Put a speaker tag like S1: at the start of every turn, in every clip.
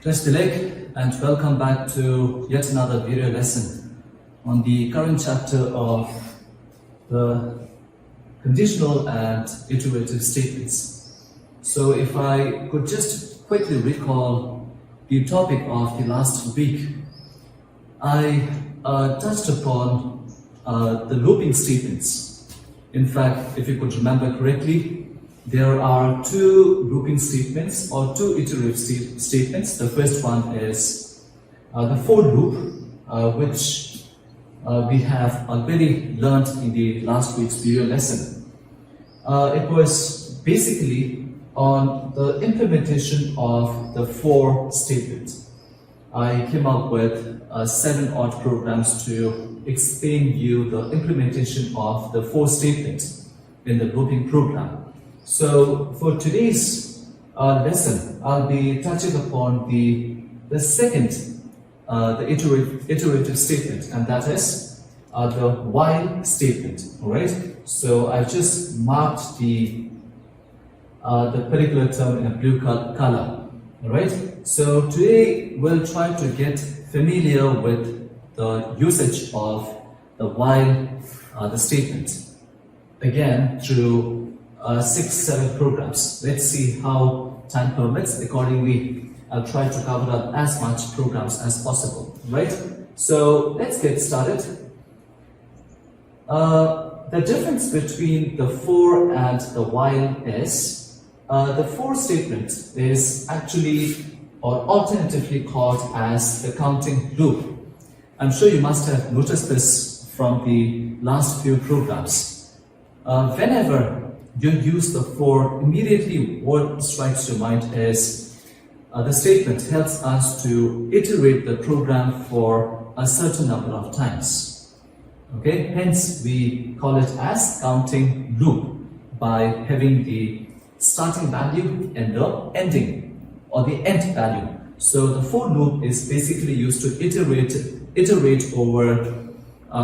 S1: Just Dilek, and welcome back to yet another video lesson on the current chapter of the conditional and iterative statements. So if I could just quickly recall the topic of the last week, I touched upon the looping statements. In fact, if you could remember correctly, there are two looping statements or two iterative statements. The first one is the for loop, which we have already learned in the last week's video lesson. It was basically on the implementation of the for statement. I came up with 7 odd programs to explain you the implementation of the for statement in the looping program. So for today's lesson, I'll be touching upon the second, the iterative statement, and that is the while statement. All right. So I've just marked the particular term in a blue color. All right. So today we'll try to get familiar with the usage of the while the statement again through 6-7 programs. Let's see how time permits. Accordingly, I'll try to cover up as much programs as possible. Right? So let's get started. The difference between the for and the while is the for statement is actually or alternatively called as the counting loop. I'm sure you must have noticed this from the last few programs. Whenever you use the for, immediately what strikes your mind is the statement helps us to iterate the program for a certain number of times. Okay, hence we call it as counting loop by having the starting value and the ending or the end value. So the for loop is basically used to iterate over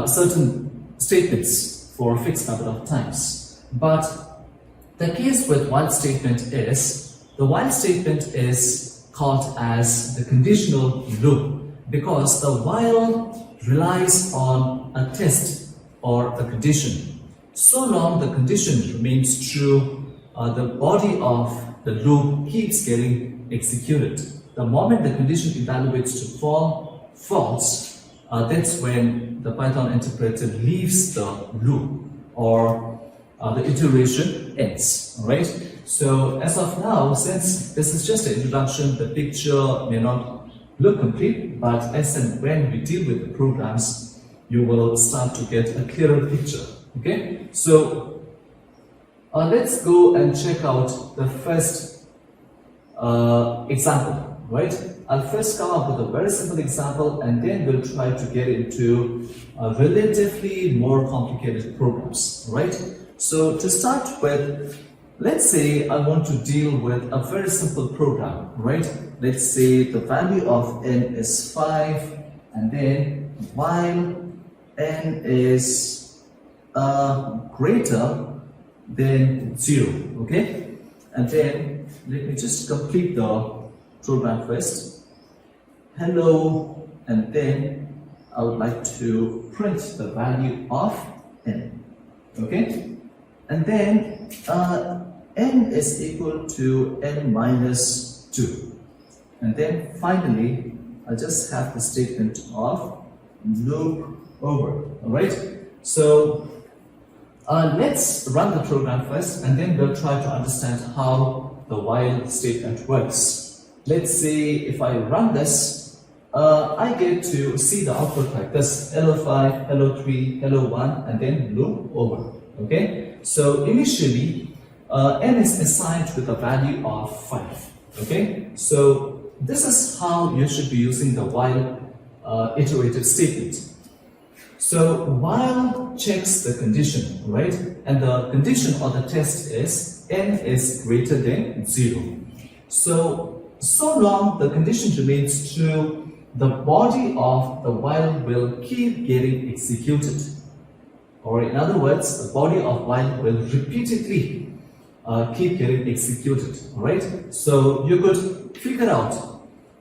S1: certain statements for a fixed number of times. But the case with while statement is, the while statement is called as the conditional loop because the while relies on a test or a condition. So long the condition remains true, the body of the loop keeps getting executed. The moment the condition evaluates to false, that's when the Python interpreter leaves the loop or the iteration ends. Alright, so as of now, since this is just an introduction, the picture may not look complete, but as and when we deal with the programs, you will start to get a clearer picture. Okay, so let's go and check out the first example. Right, I'll first come up with a very simple example, and then we'll try to get into relatively more complicated programs. Right. So to start with, let's say I want to deal with a very simple program, right? Let's say the value of n is 5, and then while n is greater than 0, okay? And then let me just complete the program first. Hello, and then I would like to print the value of n, okay? And then n is equal to n minus 2. And then finally, I just have the statement of loop over. Alright? So let's run the program first, and then we'll try to understand how the while statement works. Let's say if I run this, I get to see the output like this: hello5, hello3, hello1, and then loop over. Okay? So initially, n is assigned with a value of 5. Okay, so this is how you should be using the while iterative statement. So while checks the condition, right? And the condition or the test is n is greater than 0. So long the condition remains true, the body of the while will keep getting executed. Or in other words, the body of while will repeatedly keep getting executed, right? So you could figure out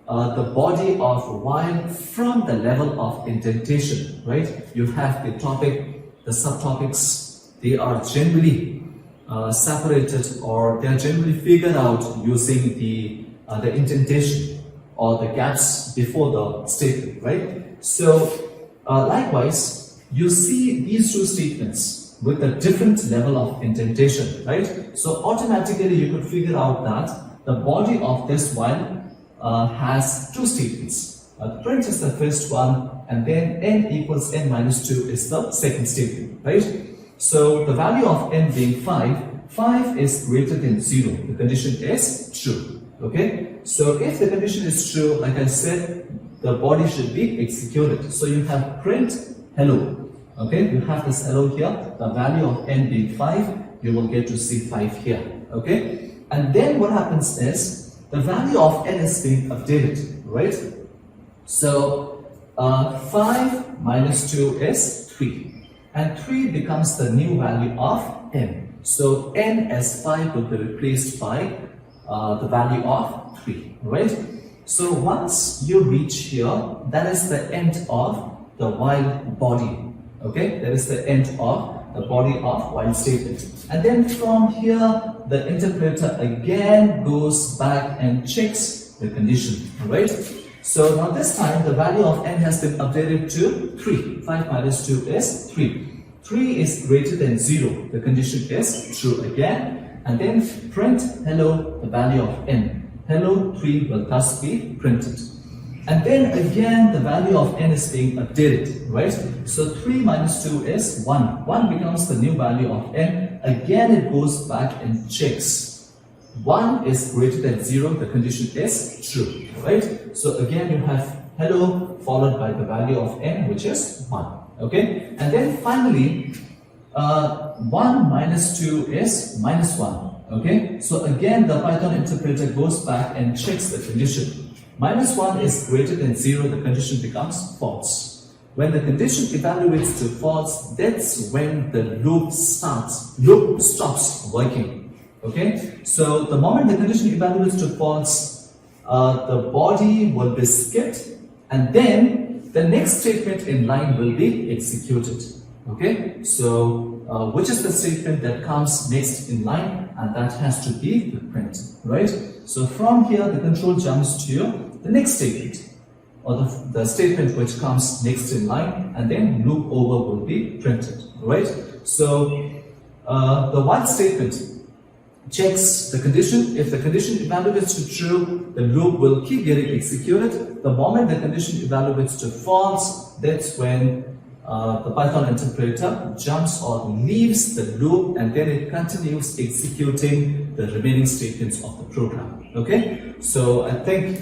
S1: the body of while from the level of indentation, right? You have the topic, the subtopics, they are generally separated, or they are generally figured out using the indentation or the gaps before the statement, right? So likewise, you see these two statements with a different level of indentation, right? So automatically you could figure out that the body of this while has two statements. Print is the first one, and then n equals n minus 2 is the second statement, right? So the value of n being 5 is greater than 0. The condition is true, okay? So if the condition is true, like I said, the body should be executed. So you have print hello, okay? You have this hello here, the value of n being 5, you will get to see 5 here, okay? And then what happens is, the value of n is being updated, right? So 5 minus 2 is 3, and 3 becomes the new value of n. So n as 5 will be replaced by the value of 3, right? So once you reach here, that is the end of the while body, okay? That is the end of the body of while statement. And then from here, the interpreter again goes back and checks the condition, right? So now this time, the value of n has been updated to 3. 5 minus 2 is 3. 3 is greater than 0. The condition is true again. And then print hello, the value of n. Hello 3 will thus be printed. And then again, the value of n is being updated, right? So 3 minus 2 is 1. 1 becomes the new value of n. Again, it goes back and checks. 1 is greater than 0. The condition is true, right? So again, you have hello followed by the value of n, which is 1, okay? And then finally, 1 minus 2 is minus 1, okay? So again, the Python interpreter goes back and checks the condition. Minus 1 is greater than 0, the condition becomes false. When the condition evaluates to false, that's when the loop stops working. Okay? So the moment the condition evaluates to false, the body will be skipped, and then the next statement in line will be executed. Okay? So which is the statement that comes next in line, and that has to be the print, right? So from here, the control jumps to the next statement, or the statement which comes next in line, and then loop over will be printed, right? So the while statement checks the condition. If the condition evaluates to true, the loop will keep getting executed. The moment the condition evaluates to false, that's when the Python interpreter jumps or leaves the loop, and then it continues executing the remaining statements of the program. Okay, so I think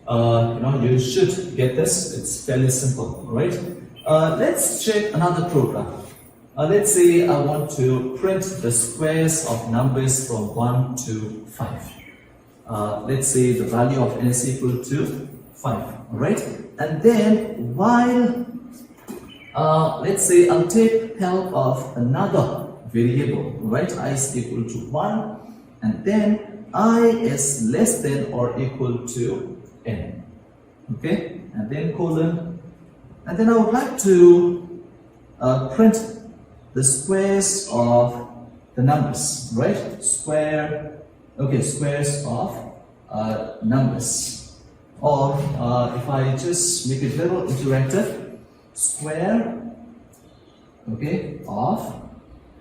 S1: you should get this. It's fairly simple, right? Let's check another program. Let's say I want to print the squares of numbers from 1 to 5. Let's say the value of n is equal to 5, right? And then while let's say I'll take help of another variable, right? I is equal to 1, and then I is less than or equal to n. Okay, and then colon, and then I would like to print the squares of the numbers, right? Squares of numbers, or if I just make it a little interactive, square, okay, of,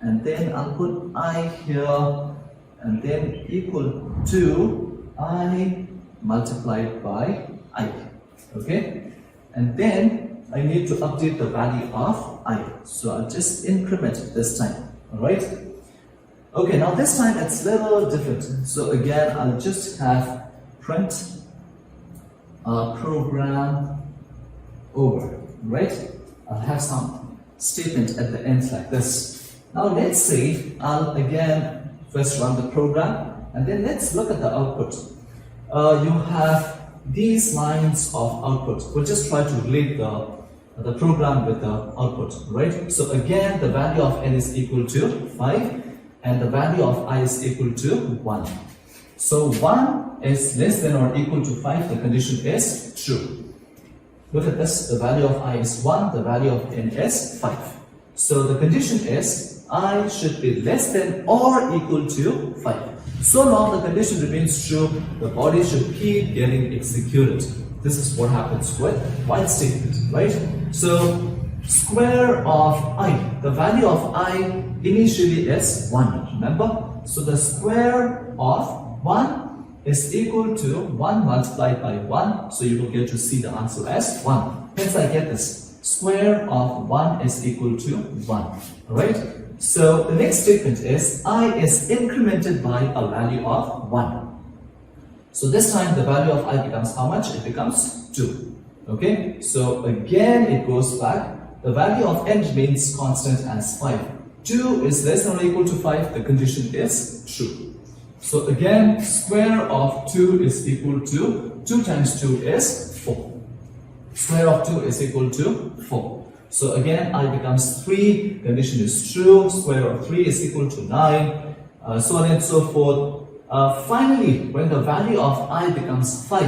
S1: and then I'll put I here, and then equal to I multiplied by I, okay? And then I need to update the value of I, so I'll just increment this time, alright? Okay, now this time it's a little different. So again, I'll just have print program over, right? I'll have some statement at the end like this. Now let's say I'll again first run the program, and then let's look at the output. You have these lines of output. We'll just try to relate the program with the output, right? So again, the value of n is equal to 5, and the value of I is equal to 1. So 1 is less than or equal to 5, the condition is true. Look at this, the value of I is 1, the value of n is 5. So the condition is I should be less than or equal to 5. So long the condition remains true, the body should keep getting executed. This is what happens with while statement, right? So square of I, the value of I initially is 1, remember? So the square of 1 is equal to 1 multiplied by 1, so you will get to see the answer as 1. Hence I get this, square of 1 is equal to 1, alright? So the next statement is, I is incremented by a value of 1. So this time the value of I becomes how much? It becomes 2, okay? So again it goes back, the value of n remains constant as 5. 2 is less than or equal to 5, the condition is true. So again, square of 2 is equal to 2 times 2 is 4. Square of 2 is equal to 4. So again, I becomes 3, condition is true, square of 3 is equal to 9, so on and so forth. Finally, when the value of I becomes 5,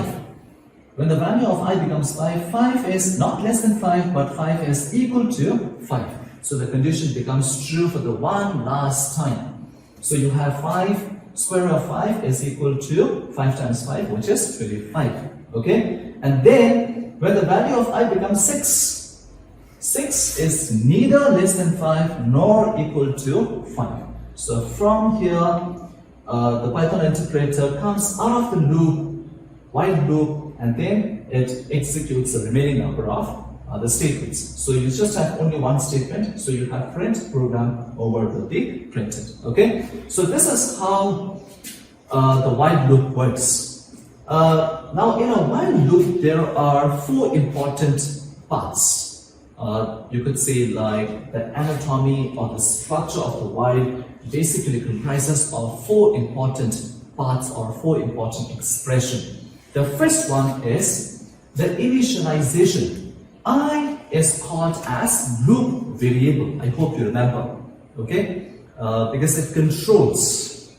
S1: when the value of I becomes 5, 5 is not less than 5, but 5 is equal to 5. So the condition becomes true for the one last time. So you have 5, square root of 5 is equal to 5 times 5, which is 25. Okay? And then, when the value of I becomes 6, 6 is neither less than 5 nor equal to 5. So from here, the Python interpreter comes out of the loop, while loop, and then it executes the remaining number of the statements. So you just have only one statement, so you have print program over will be printed. Okay, so this is how the while loop works. Now in a while loop there are 4 important parts. You could say like the anatomy or the structure of the while basically comprises of 4 important parts or 4 important expressions. The first one is the initialization. I is called as loop variable. I hope you remember, okay? Because it controls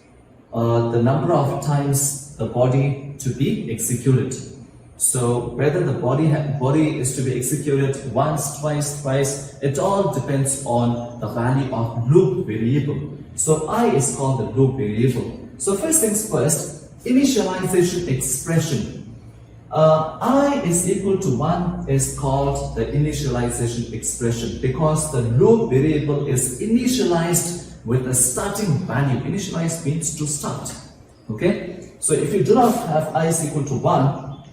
S1: the number of times the body to be executed. So whether the body is to be executed once, twice, thrice, it all depends on the value of loop variable. So I is called the loop variable. So first things first, initialization expression. I is equal to 1 is called the initialization expression because the loop variable is initialized with a starting value. Initialized means to start. Okay? So if you do not have I is equal to 1,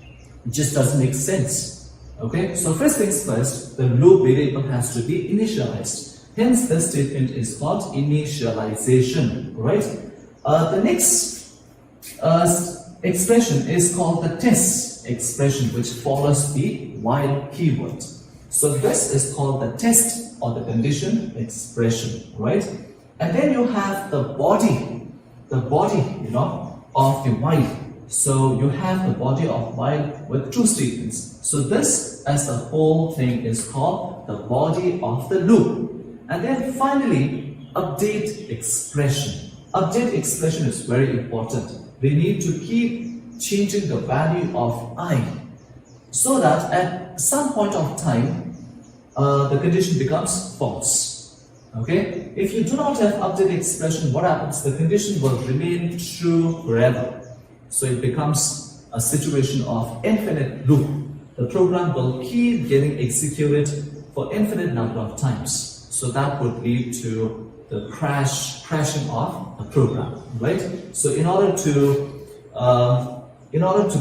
S1: it just doesn't make sense. Okay? So first things first, the loop variable has to be initialized. Hence, this statement is called initialization. Right? The next expression is called the test expression, which follows the while keyword. So this is called the test or the condition expression, right? And then you have the body, of the while. So you have the body of while with 2 statements. So this as the whole thing is called the body of the loop. And then finally, update expression. Update expression is very important. We need to keep changing the value of I so that at some point of time the condition becomes false. Okay, if you do not have update expression, what happens? The condition will remain true forever. So it becomes a situation of infinite loop. The program will keep getting executed for infinite number of times. So that would lead to the crashing of the program, right? So in order to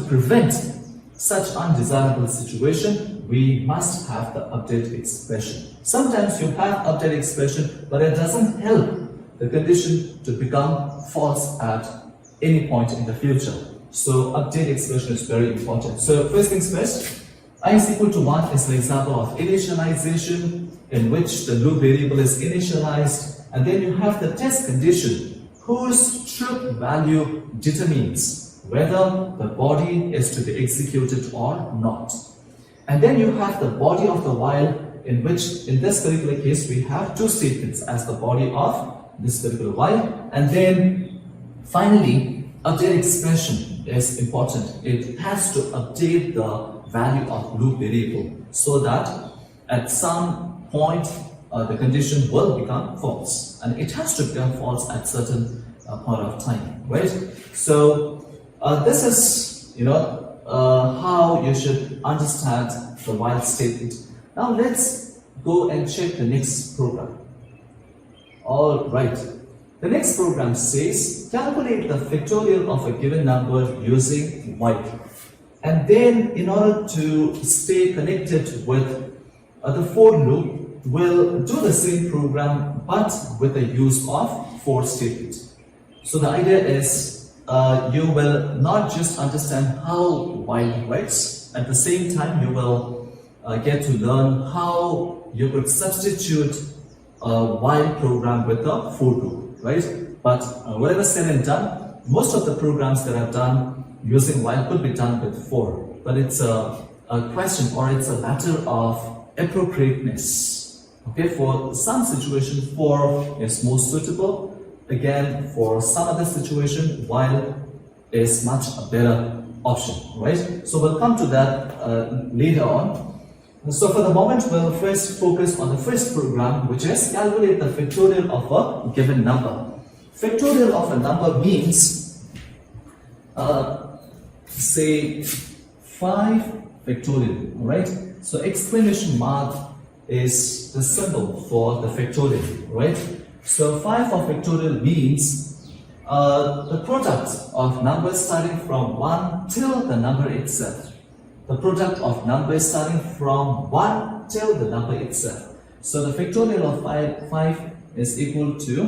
S1: prevent such undesirable situation, we must have the update expression. Sometimes you have update expression, but it doesn't help the condition to become false at any point in the future. So update expression is very important. So first things first, I is equal to 1 is an example of initialization in which the loop variable is initialized, and then you have the test condition whose truth value determines whether the body is to be executed or not. And then you have the body of the while, in which in this particular case we have 2 statements as the body of this particular while. And then finally update expression is important. It has to update the value of loop variable so that at some point the condition will become false, and it has to become false at certain point of time, right? So this is how you should understand the while statement. Now let's go and check the next program. All right. The next program says calculate the factorial of a given number using while. And then in order to stay connected with the for loop, we'll do the same program but with the use of for statement. So the idea is you will not just understand how while works, at the same time you will get to learn how you could substitute a while program with a for loop, right? But whatever said and done, most of the programs that are done using while could be done with for, but it's a question, or it's a matter of appropriateness. Okay, for some situations for is more suitable. Again, for some other situation, while is much a better option, right? So we'll come to that later on. So for the moment, we'll first focus on the first program, which is calculate the factorial of a given number. Factorial of a number means, say, 5 factorial, right? So exclamation mark is the symbol for the factorial, right? So 5 of factorial means the product of numbers starting from 1 till the number itself. The product of numbers starting from 1 till the number itself. So the factorial of 5 is equal to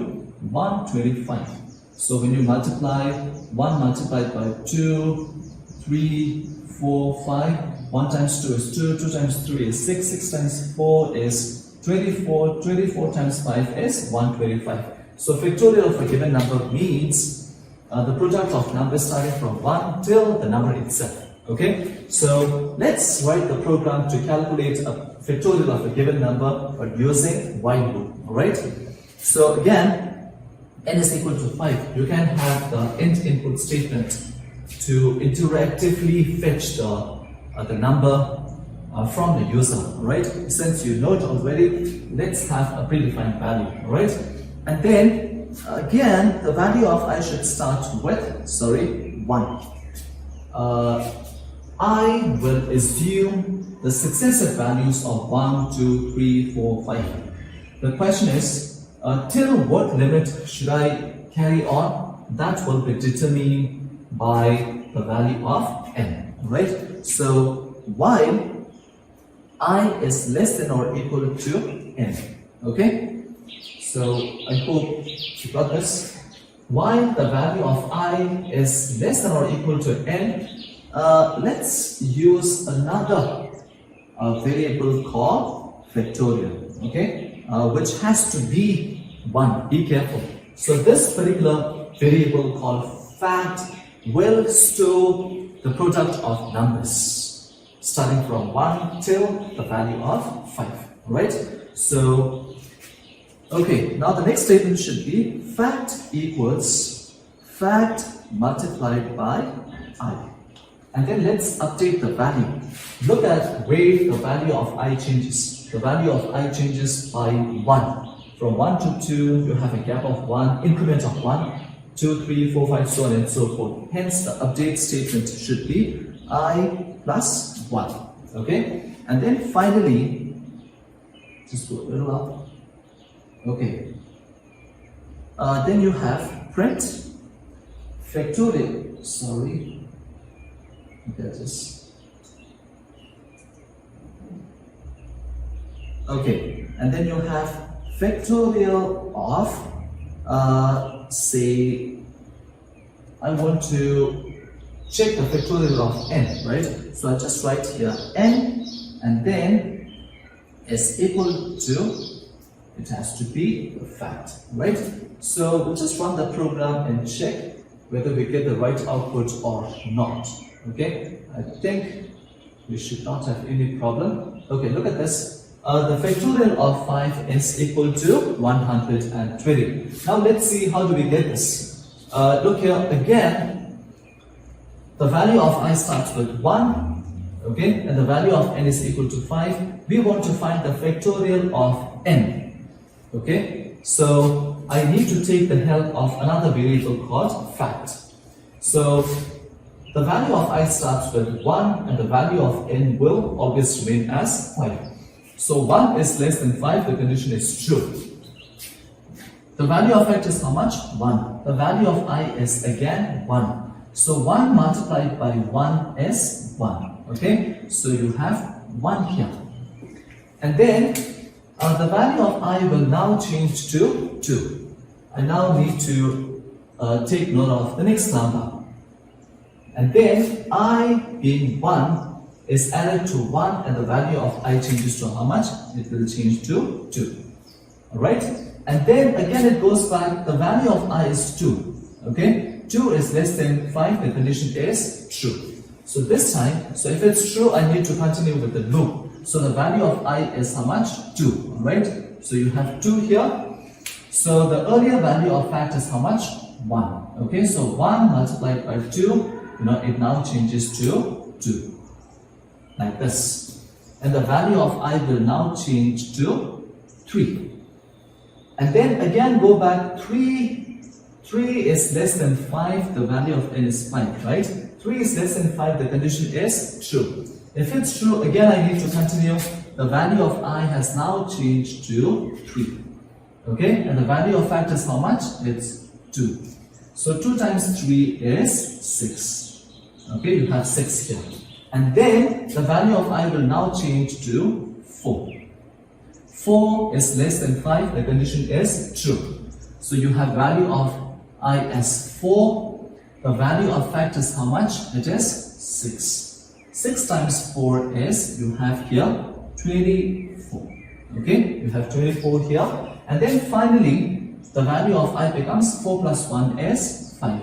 S1: 125. So when you multiply 1 multiplied by 2, 3, 4, 5, 1 times 2 is 2, 2 times 3 is 6, 6 times 4 is 24, 24 times 5 is 125. So factorial of a given number means the product of numbers starting from 1 till the number itself. Okay, so let's write the program to calculate a factorial of a given number but using while loop. Alright, so again, n is equal to 5. You can have the int input statement to interactively fetch the number from the user. Right, since you know it already, let's have a predefined value. Right, and then again the value of I should start with 1. I will assume the successive values of 1, 2, 3, 4, 5. The question is, till what limit should I carry on? That will be determined by the value of n, right? So while I is less than or equal to n, okay? So I hope you got this. While the value of I is less than or equal to n, let's use another variable called factorial, okay, which has to be 1. Be careful. So this particular variable called fact will store the product of numbers starting from 1 till the value of 5. Right? So, okay, now the next statement should be fact equals fact multiplied by I. And then let's update the value. Look at where the value of I changes. The value of I changes by 1. From 1 to 2, you have a gap of 1, increment of 1, 2, 3, 4, 5, so on and so forth. Hence, the update statement should be I plus 1. Okay? And then finally, just go a little up. Okay. Then you have print factorial. Sorry. That is okay, and then you have factorial of say I want to check the factorial of n, right? So I just write here n, and then is equal to, it has to be the fact, right? So we'll just run the program and check whether we get the right output or not. Okay, I think we should not have any problem. Okay, look at this. The factorial of 5 is equal to 120. Now let's see how do we get this. Look here again. the value of I starts with 1, okay, and the value of n is equal to 5. We want to find the factorial of n, okay. So I need to take the help of another variable called fact. So the value of I starts with 1 and the value of n will always remain as 5. So 1 is less than 5, the condition is true. The value of fact is how much? 1. The value of I is again 1. So 1 multiplied by 1 is 1. Okay, so you have 1 here. And then the value of I will now change to 2. I now need to take note of the next number. And then I being 1 is added to 1 and the value of I changes to how much? It will change to 2. Alright? And then again it goes back, the value of I is 2. Okay? 2 is less than 5, the condition is true. So this time, so if it's true, I need to continue with the loop. So the value of I is how much? 2. Alright? So you have 2 here. So the earlier value of fact is how much? 1. Okay? So 1 multiplied by 2, it now changes to 2. Like this. And the value of I will now change to 3. And then again go back, 3 is less than 5, the value of n is 5, right? 3 is less than 5, the condition is true. If it's true, again I need to continue. The value of I has now changed to 3. Okay, and the value of fact is how much? It's 2. So 2 times 3 is 6. Okay, you have 6 here. And then the value of I will now change to 4. 4 is less than 5, the condition is true. So you have value of I as 4. The value of fact is how much? It is 6. 6 times 4 is, you have here 24. Okay, you have 24 here. And then finally, the value of I becomes 4 plus 1 is 5.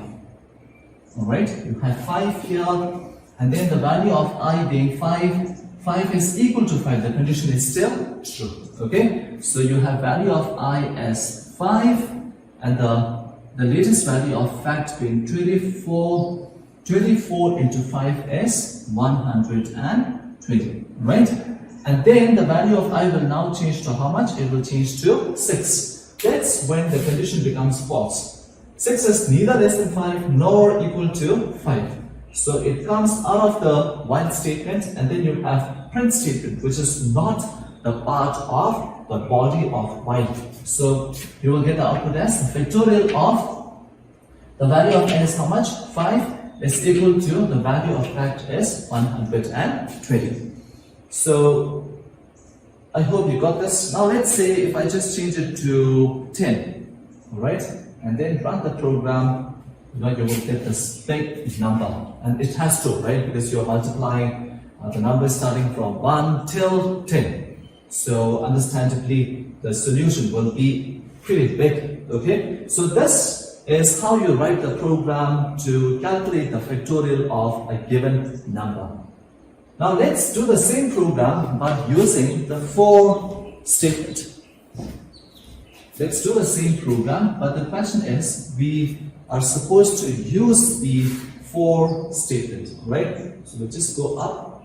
S1: Alright, you have 5 here. And then the value of I being 5, 5 is equal to 5, the condition is still true. Okay, so you have value of I as 5 and the latest value of fact being 24. 24 into 5 is 120, right? And then the value of I will now change to how much? It will change to 6. That's when the condition becomes false. 6 is neither less than 5 nor equal to 5. So it comes out of the while statement and then you have print statement, which is not the part of the body of while. So you will get the output as the factorial of the value of n is how much? 5 is equal to the value of fact is 120. So I hope you got this. Now let's say if I just change it to 10, alright, and then run the program, you will get this big number, and it has to, right, because you're multiplying the numbers starting from 1 till 10. So understandably, the solution will be pretty big. Okay, so this is how you write the program to calculate the factorial of a given number. Now let's do the same program but using the for statement. Let's do the same program, but the question is we are supposed to use the for statement, right? So we'll just go up.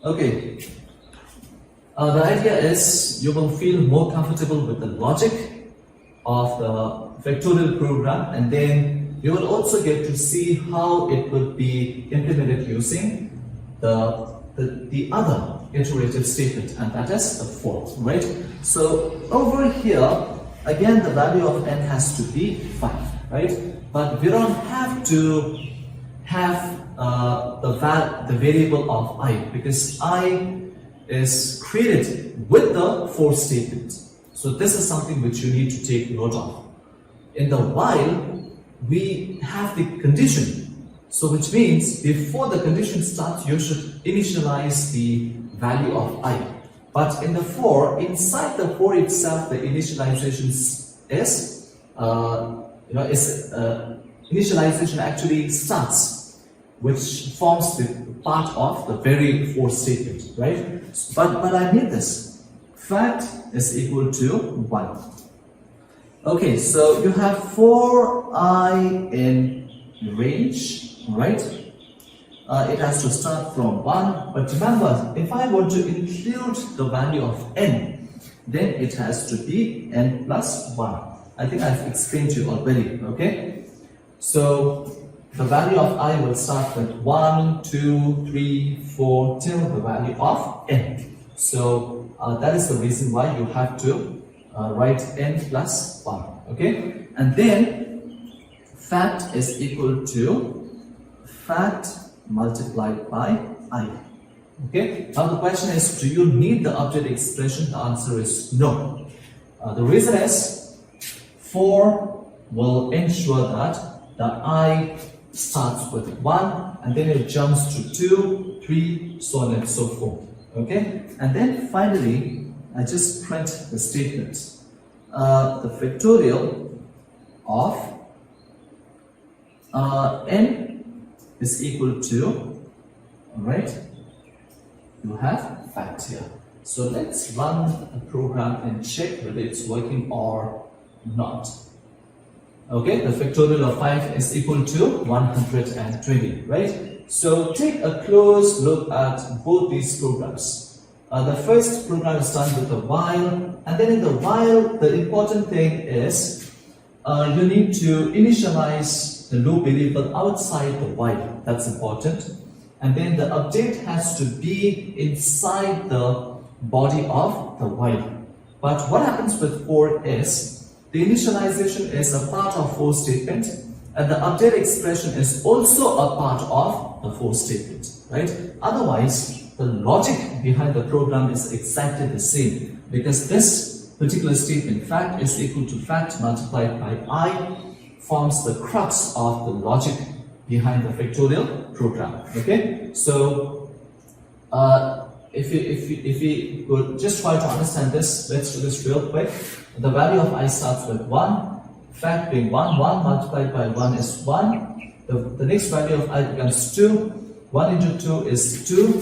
S1: Okay. The idea is you will feel more comfortable with the logic of the factorial program, and then you will also get to see how it would be implemented using the other iterative statement, and that is the for, right? So over here, again the value of n has to be 5, right? But we don't have to have the variable of I, because I is created with the for statement. So this is something which you need to take note of. In the while, we have the condition. So which means before the condition starts, you should initialize the value of I. But in the for, inside the for itself, the initialization is, initialization actually starts, which forms the part of the very for statement, right? But I need this. Fact is equal to 1. Okay, so you have for I in range, Alright? It has to start from 1, but remember, if I want to include the value of n, then it has to be n plus 1. I think I've explained to you already, okay? So, the value of I will start with 1, 2, 3, 4 till the value of n. So, that is the reason why you have to write n plus 1, okay? And then, fact is equal to fact multiplied by I. Okay? Now the question is, do you need the update expression? The answer is no. The reason is, 4 will ensure that the I starts with 1 and then it jumps to 2, 3, so on and so forth. Okay? And then finally, I just print the statement. The factorial of n is equal to, alright, you have fact here. So let's run a program and check whether it's working or not. Okay, the factorial of 5 is equal to 120, right? So take a close look at both these programs. The first program is done with a while, and then in the while, the important thing is you need to initialize the loop variable outside the while. That's important. And then the update has to be inside the body of the while. But what happens with 4 is, the initialization is a part of for statement, and the update expression is also a part of the for statement, right? Otherwise, the logic behind the program is exactly the same, because this particular statement, fact is equal to fact multiplied by I, forms the crux of the logic behind the factorial program. Okay, so if we could just try to understand this, let's do this real quick. The value of I starts with 1, fact being 1, 1 multiplied by 1 is 1. The next value of I becomes 2, 1 into 2 is 2.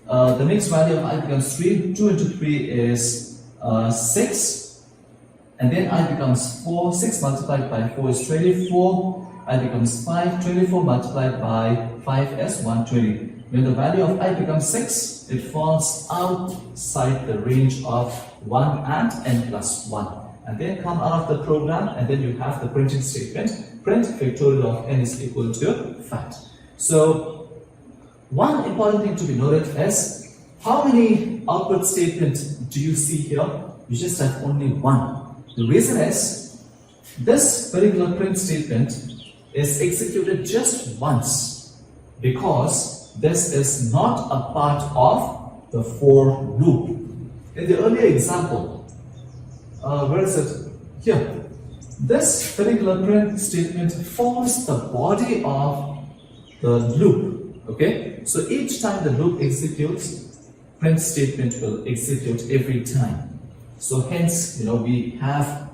S1: The next value of I becomes 3, 2 into 3 is 6. And then I becomes 4, 6 multiplied by 4 is 24. I becomes 5, 24 multiplied by 5 is 120. When the value of I becomes 6, it falls outside the range of 1 and n plus 1. And then come out of the program, and then you have the printing statement. Print factorial of n is equal to fact. So, one important thing to be noted is, how many output statements do you see here? You just have only one. The reason is, this particular print statement is executed just once, because this is not a part of the for loop. In the earlier example, where is it? Here. This particular print statement forms the body of the loop. Okay? So each time the loop executes, print statement will execute every time. So hence, we have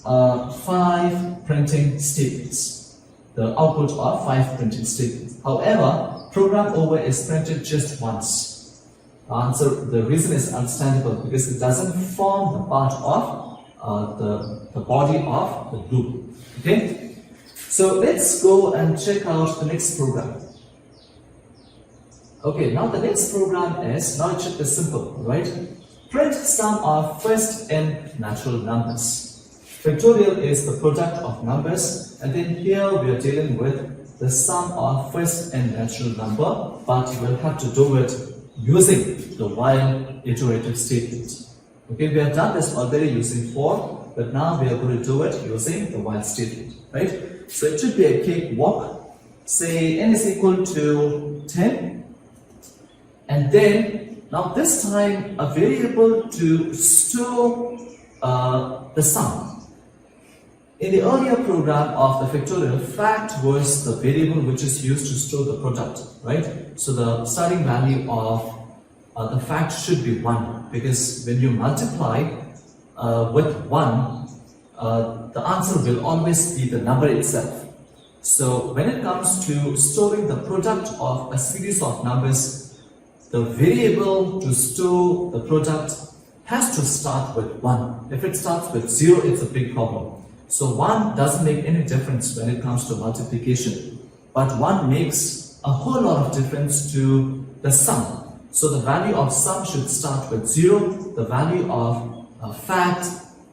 S1: 5 printing statements. The output of 5 printing statements. However, program over is printed just once. The reason is understandable, because it doesn't form the part of the body of the loop. Okay? So let's go and check out the next program. Okay, now the next program is, now it should be simple, right? Print sum of first n natural numbers. Factorial is the product of numbers, and then here we are dealing with the sum of first n natural number, but we'll have to do it using the while iterative statement. Okay, we have done this already using for, but now we are going to do it using the while statement, right? So it should be a cakewalk. Say n is equal to 10, and then now this time a variable to store the sum. In the earlier program of the factorial, fact was the variable which is used to store the product, right? So the starting value of the fact should be 1, because when you multiply with 1, the answer will always be the number itself. So when it comes to storing the product of a series of numbers, the variable to store the product has to start with 1. If it starts with 0, it's a big problem. So 1 doesn't make any difference when it comes to multiplication. but 1 makes a whole lot of difference to the sum. So the value of sum should start with 0, the value of fact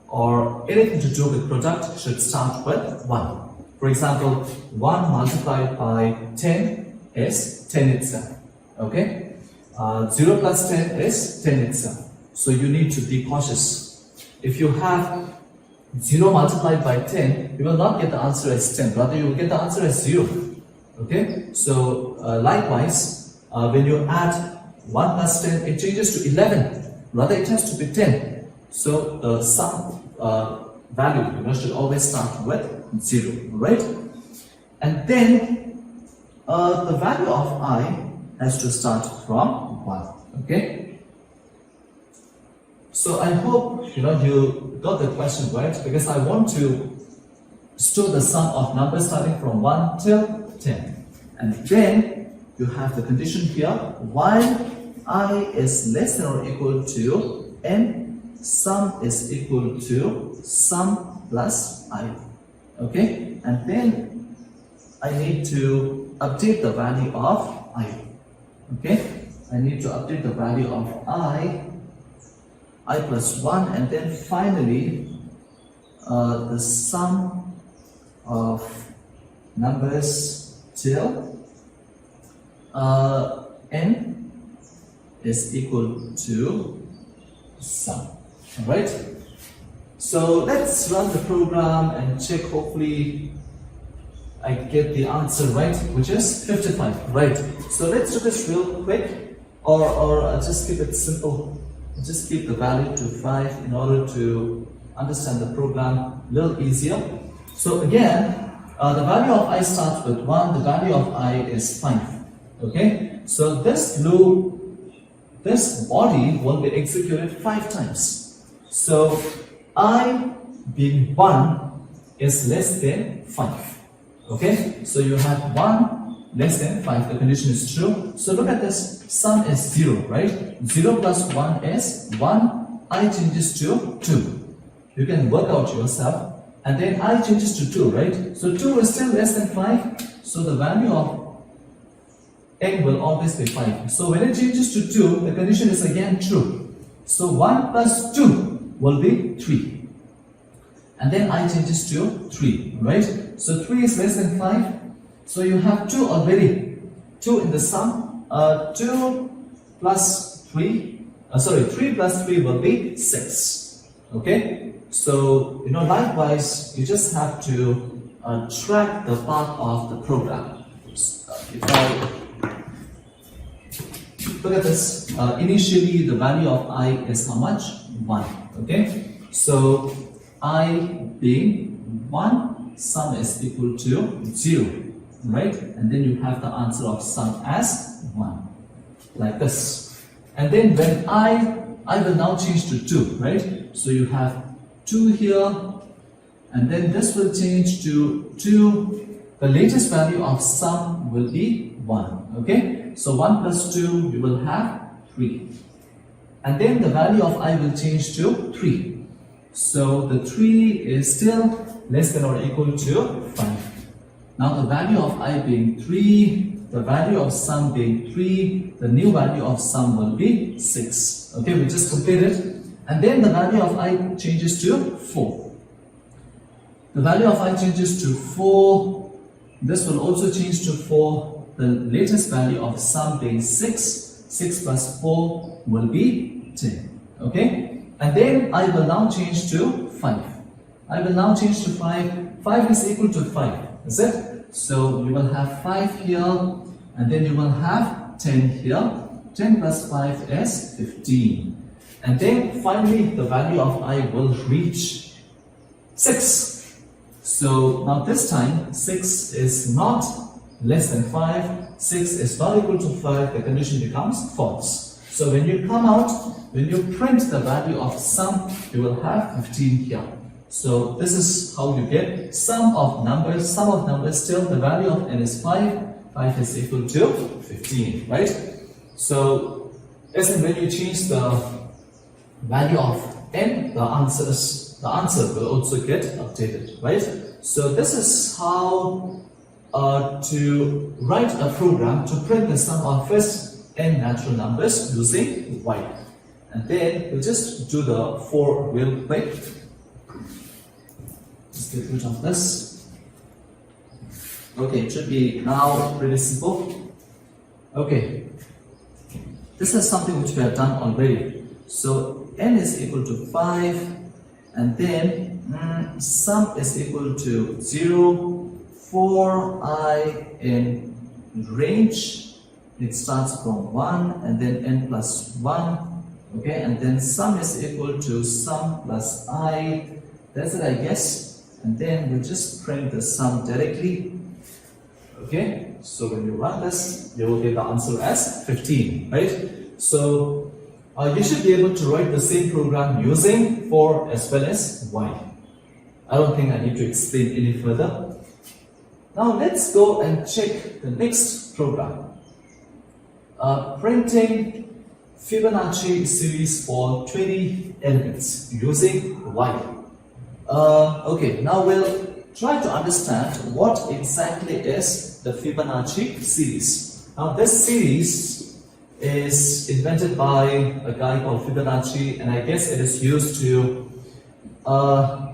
S1: or anything to do with product should start with 1. For example, 1 multiplied by 10 is 10 itself. Okay? 0 plus 10 is 10 itself. So you need to be cautious. If you have 0 multiplied by 10, you will not get the answer as 10, rather you will get the answer as 0. Okay? So likewise, when you add 1 plus 10, it changes to 11. Rather it has to be 10. So the sum value should always start with 0, right? And then the value of I has to start from 1. Okay? So I hope you got the question right, because I want to store the sum of numbers starting from 1 till 10. And then you have the condition here, while I is less than or equal to n, sum is equal to sum plus I. Okay? And then I need to update the value of I. Okay? I need to update the value of I plus 1, and then finally the sum of numbers till n is equal to sum. Alright? So let's run the program and check, hopefully I get the answer right, which is 55. Right. So let's do this real quick, or just keep it simple. Just keep the value to 5 in order to understand the program a little easier. So again, the value of I starts with 1, the value of I is 5. Okay? So this loop, this body will be executed 5 times. So I being 1 is less than 5. Okay? So you have 1 less than 5, the condition is true. So look at this, sum is 0, right? 0 plus 1 is 1, I changes to 2. You can work out yourself. And then I changes to 2, right? So 2 is still less than 5. So the value of n will always be 5. So when it changes to 2, the condition is again true. So 1 plus 2 will be 3. And then I changes to 3, right? So 3 is less than 5. So you have 2 already. 2 in the sum. 2 plus 3, 3 plus 3 will be 6. Okay? So, likewise, you just have to track the path of the program. If I look at this, initially the value of I is how much? 1. Okay? So, I being 1, sum is equal to 0. Right? And then you have the answer of sum as 1. Like this. And then when I will now change to 2. Right? So you have 2 here, and then this will change to 2. The latest value of sum will be 1. Okay? So 1 plus 2, you will have 3. And then the value of I will change to 3. So the 3 is still less than or equal to 5. Now the value of I being 3, the value of sum being 3, the new value of sum will be 6. Okay, we just completed. And then the value of I changes to 4. The value of I changes to 4. This will also change to 4. The latest value of sum being 6. 6 plus 4 will be 10. Okay? And then I will now change to 5. I will now change to 5. 5 is equal to 5. Is it? So you will have 5 here, and then you will have 10 here. 10 plus 5 is 15. And then finally the value of I will reach 6. So now this time 6 is not less than 5. 6 is not equal to 5. The condition becomes false. So when you come out, when you print the value of sum, you will have 15 here. So this is how you get sum of numbers. Sum of numbers, still the value of n is 5. 5 is equal to 15, right? So as and when you change the value of n, the answer will also get updated, right? So this is how to write a program to print the sum of first n natural numbers using while. And then we'll just do the for real quick. Just get rid of this. Okay, it should be now pretty simple. Okay, this is something which we have done already. So n is equal to 5, and then sum is equal to 0 for I in range. It starts from 1 and then n plus 1. Okay, and then sum is equal to sum plus I. That's it, I guess. And then we'll just print the sum directly. Okay, so when you run this, you will get the answer as 15, right? So you should be able to write the same program using for as well as while. I don't think I need to explain any further. Now let's go and check the next program. Printing Fibonacci series for 20 elements using while. Okay, now we'll try to understand what exactly is the Fibonacci series. Now this series is invented by a guy called Fibonacci, and I guess it is used to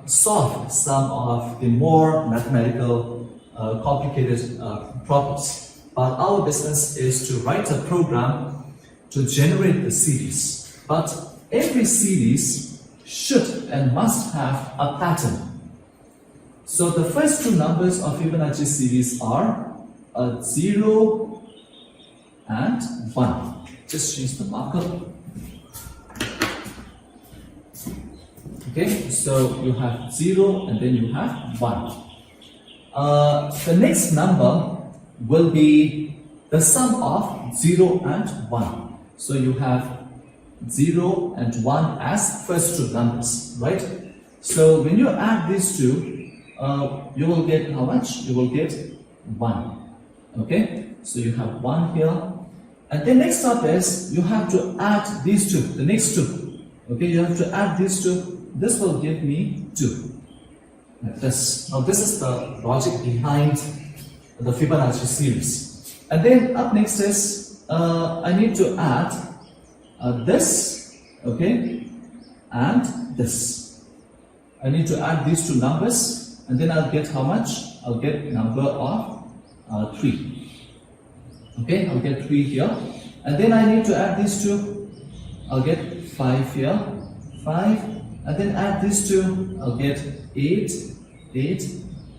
S1: solve some of the more mathematical complicated problems. But our business is to write a program to generate the series. But every series should and must have a pattern. So the first two numbers of Fibonacci series are 0 and 1. Just change the marker. Okay, so you have 0 and then you have 1. The next number will be the sum of 0 and 1. So you have 0 and 1 as first two numbers, right? So when you add these two, you will get how much? You will get 1. Okay, so you have 1 here. And then next up is you have to add these two, the next two. Okay, you have to add these two. This will give me 2. Like this. Now this is the logic behind the Fibonacci series. And then up next is I need to add this, okay, and this. I need to add these two numbers, and then I'll get how much? I'll get number of 3. Okay, I'll get 3 here, and then I need to add these two. I'll get 5 here, 5, and then add these two. I'll get 8, 8.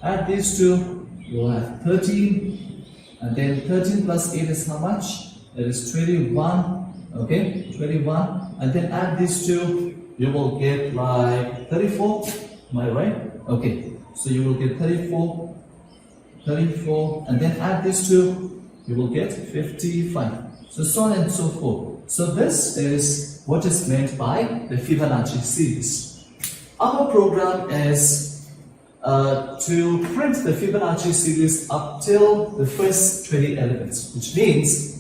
S1: Add these two, you'll have 13, and then 13 plus 8 is how much? It is 21, okay, 21, and then add these two, you will get like 34, am I right? Okay, so you will get 34, 34, and then add these two, you will get 55, so on and so forth. So this is what is meant by the Fibonacci series. Our program is to print the Fibonacci series up till the first 20 elements, which means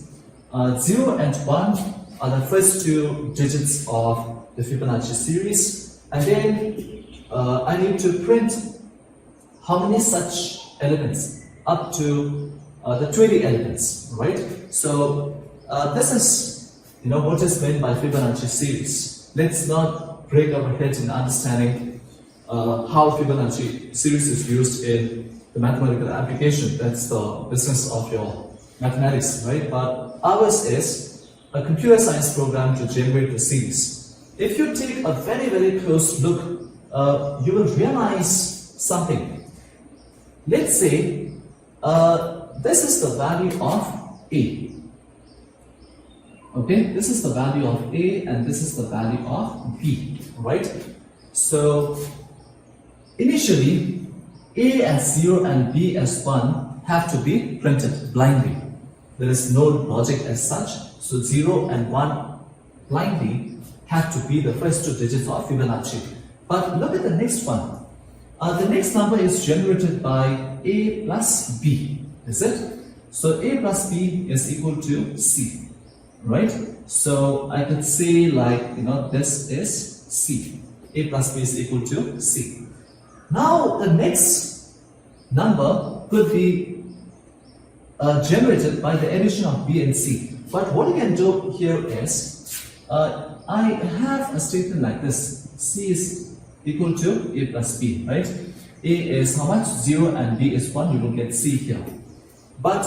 S1: 0 and 1 are the first two digits of the Fibonacci series, and then I need to print how many such elements up to the 20 elements, right? So this is what is meant by Fibonacci series. Let's not break our heads in understanding how Fibonacci series is used in the mathematical application. That's the business of your mathematics, right? But ours is a computer science program to generate the series. If you take a very, very close look, you will realize something. Let's say this is the value of A. Okay, this is the value of A and this is the value of B, right? So initially, A as 0 and B as 1 have to be printed blindly. There is no logic as such, so 0 and 1 blindly have to be the first two digits of Fibonacci. But look at the next one. The next number is generated by A plus B, is it? So A plus B is equal to C, right? So I could say like, this is C. A plus B is equal to C. Now the next number could be generated by the addition of B and C. But what you can do here is, I have a statement like this. C is equal to A plus B, right? A is how much? 0 and B is 1. You will get C here. But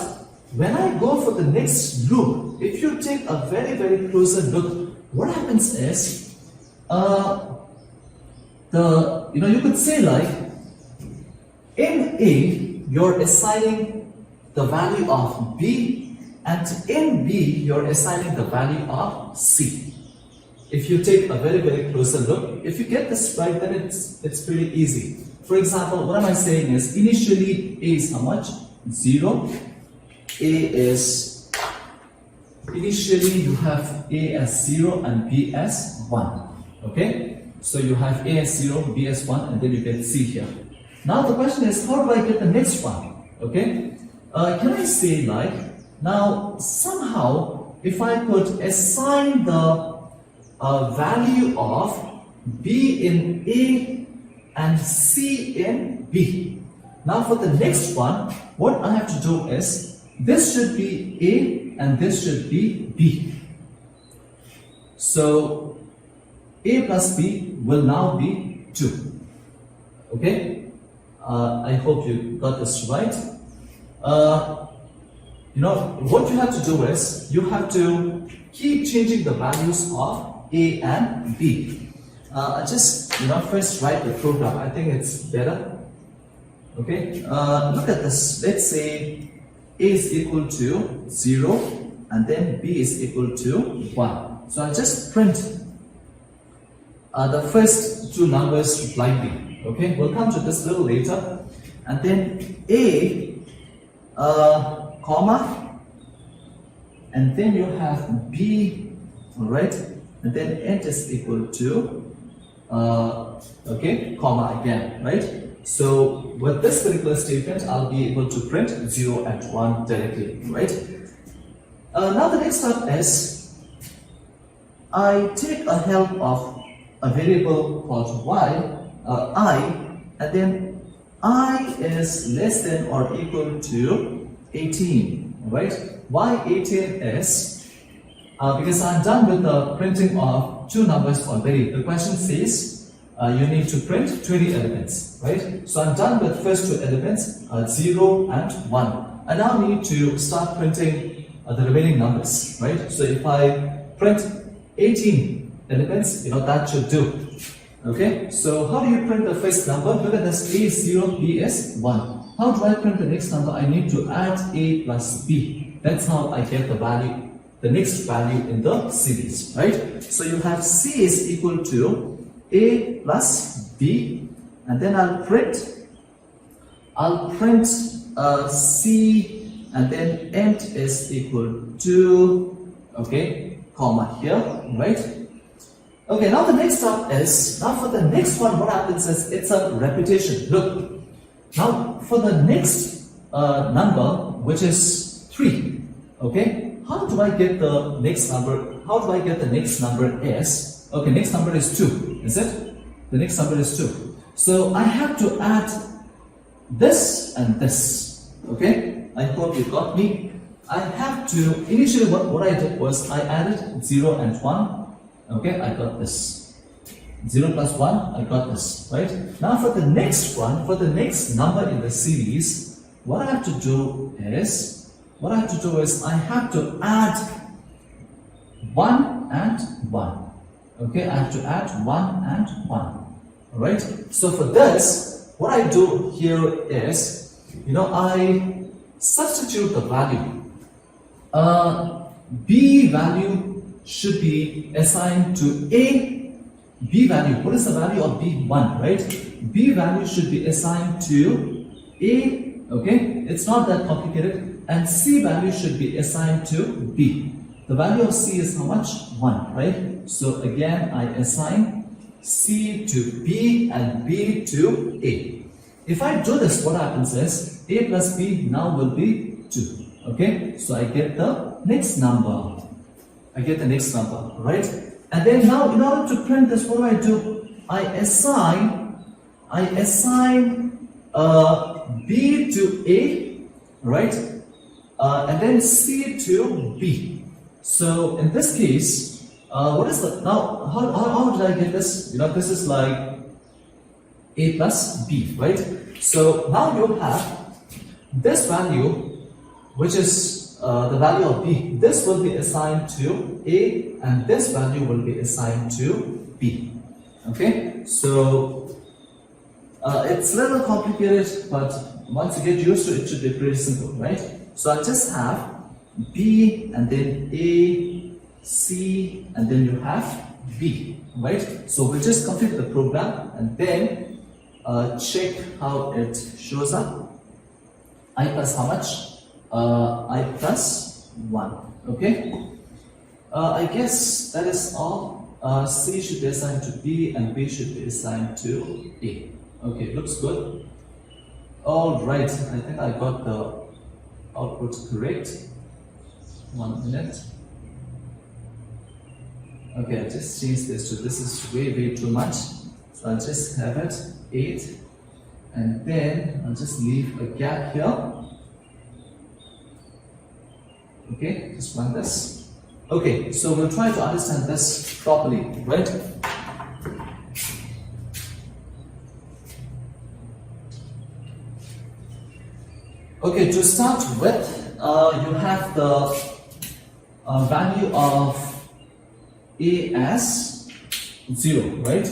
S1: when I go for the next loop, if you take a very, very closer look, what happens is, you could say like, in A, you're assigning the value of B, and in B, you're assigning the value of C. If you take a very, very closer look, if you get this right, then it's pretty easy. For example, what am I saying is, initially A is how much? 0. Initially you have A as 0 and B as 1. Okay? So you have A as 0, B as 1, and then you get C here. Now the question is, how do I get the next one? Okay? Can I say like, now somehow if I could assign the value of B in A and C in B. Now for the next one, what I have to do is, this should be A and this should be B. So A plus B will now be 2. Okay? I hope you got this right. What you have to do is, you have to keep changing the values of A and B. I just first write the program. I think it's better. Okay, look at this. Let's say A is equal to 0 and then B is equal to 1. So I'll just print the first two numbers blindly. Okay, we'll come to this a little later. And then A, comma, and then you have B, alright, and then end is equal to comma again, right? So with this particular statement, I'll be able to print 0 and 1 directly, right? Now the next step is, I take a help of a variable called I, and then I is less than or equal to 18, right? Why 18 is, because I'm done with the printing of two numbers already. The question says, you need to print 20 elements, right? So I'm done with first two elements, 0 and 1. I now need to start printing the remaining numbers, right? So if I print 18 elements, that should do. Okay, so how do you print the first number? Look at this, A is 0, B is 1. How do I print the next number? I need to add A plus B. That's how I get the value, the next value in the series, right? So you have C is equal to A plus B, and then I'll print C, and then end is equal to, okay, comma here, right? Okay, now the next step is, now for the next one, what happens is, it's a repetition. Look, now for the next number, which is 3, okay, how do I get the next number? How do I get the next number is, okay, next number is 2, is it? The next number is 2. So I have to add this and this, okay? I hope you got me. I have to, initially what I did was, I added 0 and 1. Okay, I got this. 0 plus 1, I got this, right? Now for the next one, for the next number in the series, what I have to do is, I have to add 1 and 1. Okay, I have to add 1 and 1. Alright? So for this, what I do here is, I substitute the value. B value should be assigned to A. B value, what is the value of B? 1, right? B value should be assigned to A, okay? It's not that complicated. And C value should be assigned to B. The value of C is how much? 1, right? So again, I assign C to B and B to A. If I do this, what happens is, A plus B now will be 2, okay? So I get the next number. Right? And then now, in order to print this, what do? I assign B to A, right? and then C to B. So in this case, what is the, now how did I get this? You know, this is like A plus B, right? So now you have this value, which is the value of B. This will be assigned to A, and this value will be assigned to B. Okay, so it's a little complicated, but once you get used to it, it should be pretty simple, right? So I just have B, and then A, C, and then you have B, right? So we'll just complete the program and then check how it shows up. I plus how much? I plus 1, okay? I guess that is all. C should be assigned to B and B should be assigned to A. Okay, looks good. All right, I think I got the output correct. 1 minute. Okay, I just changed this to, this is way too much. So I'll just have it 8, and then I'll just leave a gap here. Okay, just run this. Okay, so we'll try to understand this properly, right? Okay, to start with, you have the value of A as 0, right?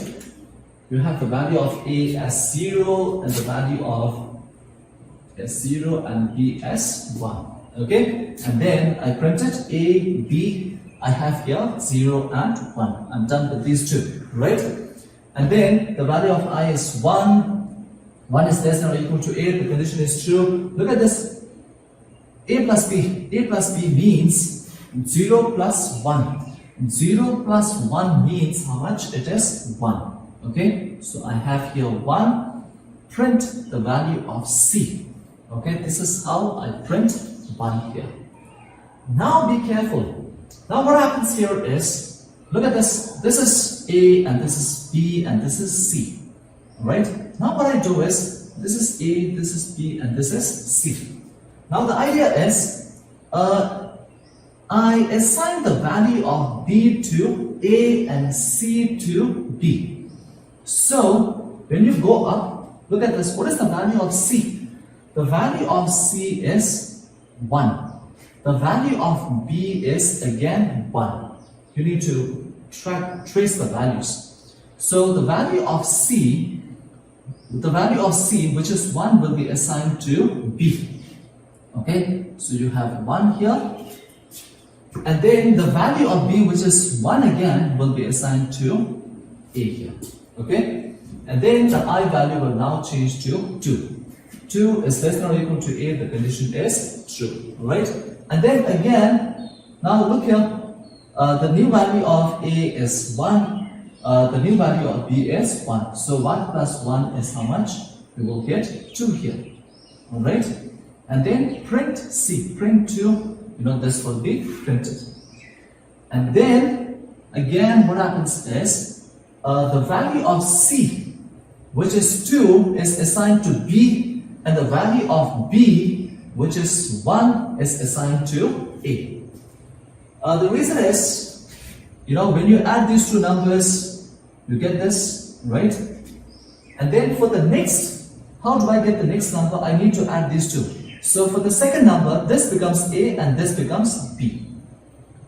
S1: You have the value of A as 0 and the value of S0 and B as 1. Okay, and then I printed A, B, I have here 0 and 1. I'm done with these two, right? And then the value of I is 1. 1 is less than or equal to A, the condition is true. Look at this, A plus B. A plus B means 0 plus 1. 0 plus 1 means how much? It is 1. Okay, so I have here 1. Print the value of C. Okay, this is how I print 1 here. Now be careful. Now what happens here is, look at this. This is A and this is B and this is C. Alright? Now what I do is, this is A, this is B and this is C. Now the idea is, I assign the value of B to A and C to B. So when you go up, look at this. What is the value of C? The value of C is 1. The value of B is again 1. You need to trace the values. So the value of C, which is 1, will be assigned to B. Okay, so you have 1 here. And then the value of B, which is 1 again, will be assigned to A here. Okay, and then the I value will now change to 2. 2 is less than or equal to A, the condition is true. Alright? And then again, now look here, the new value of A is 1, the new value of B is 1. So 1 plus 1 is how much? We will get 2 here. Alright? And then print C, print 2, this will be printed. And then again, what happens is, the value of C, which is 2, is assigned to B, and the value of B, which is 1, is assigned to A. The reason is, when you add these two numbers, you get this, right? And then for the next, how do I get the next number? I need to add these two. So for the second number, this becomes A and this becomes B.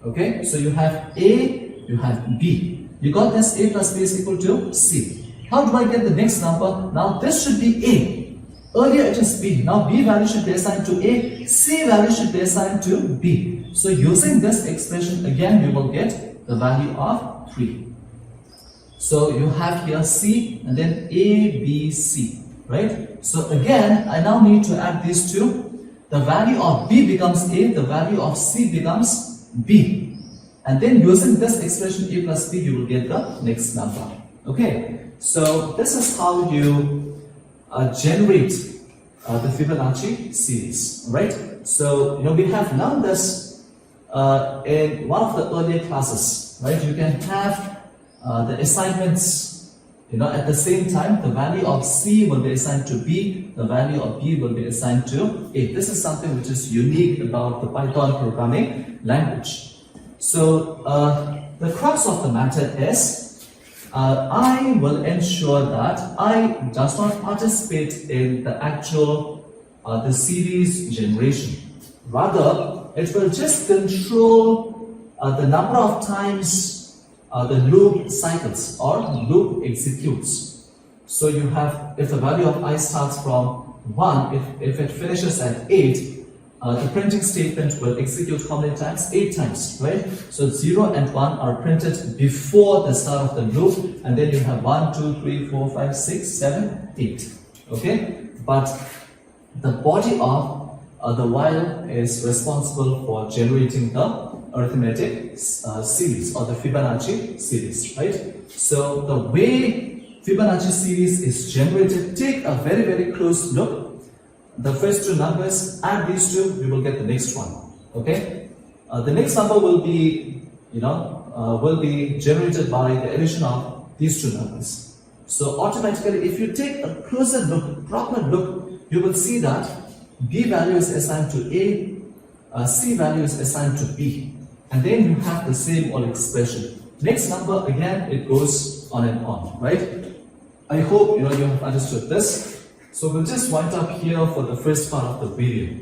S1: Okay, so you have A, you have B. You got this, A plus B is equal to C. How do I get the next number? Now this should be A. Earlier it is B. Now B value should be assigned to A. C value should be assigned to B. So using this expression again, you will get the value of 3. So you have here C and then A, B, C. Right? So again, I now need to add these two. The value of B becomes A, the value of C becomes B. And then using this expression A plus B, you will get the next number. Okay, so this is how you generate the Fibonacci series, right? So, we have learned this in one of the earlier classes, right? You can have the assignments, at the same time, the value of C will be assigned to B, the value of B will be assigned to A. This is something which is unique about the Python programming language. So the crux of the matter is, I will ensure that I does not participate in the actual the series generation. Rather, it will just control the number of times the loop cycles or loop executes. So you have, if the value of I starts from 1, if it finishes at 8, the printing statement will execute how many times? 8 times, right? So 0 and 1 are printed before the start of the loop, and then you have 1, 2, 3, 4, 5, 6, 7, 8. Okay? But the body of the while is responsible for generating the arithmetic series or the Fibonacci series, right? So the way Fibonacci series is generated, take a very, very close look. The first two numbers, add these two, we will get the next one. Okay? The next number will be, will be generated by the addition of these two numbers. So automatically, if you take a closer look, proper look, you will see that B value is assigned to A, C value is assigned to B. And then you have the same old expression. Next number, again, it goes on and on, right? I hope you have understood this. So we'll just wind up here for the first part of the video.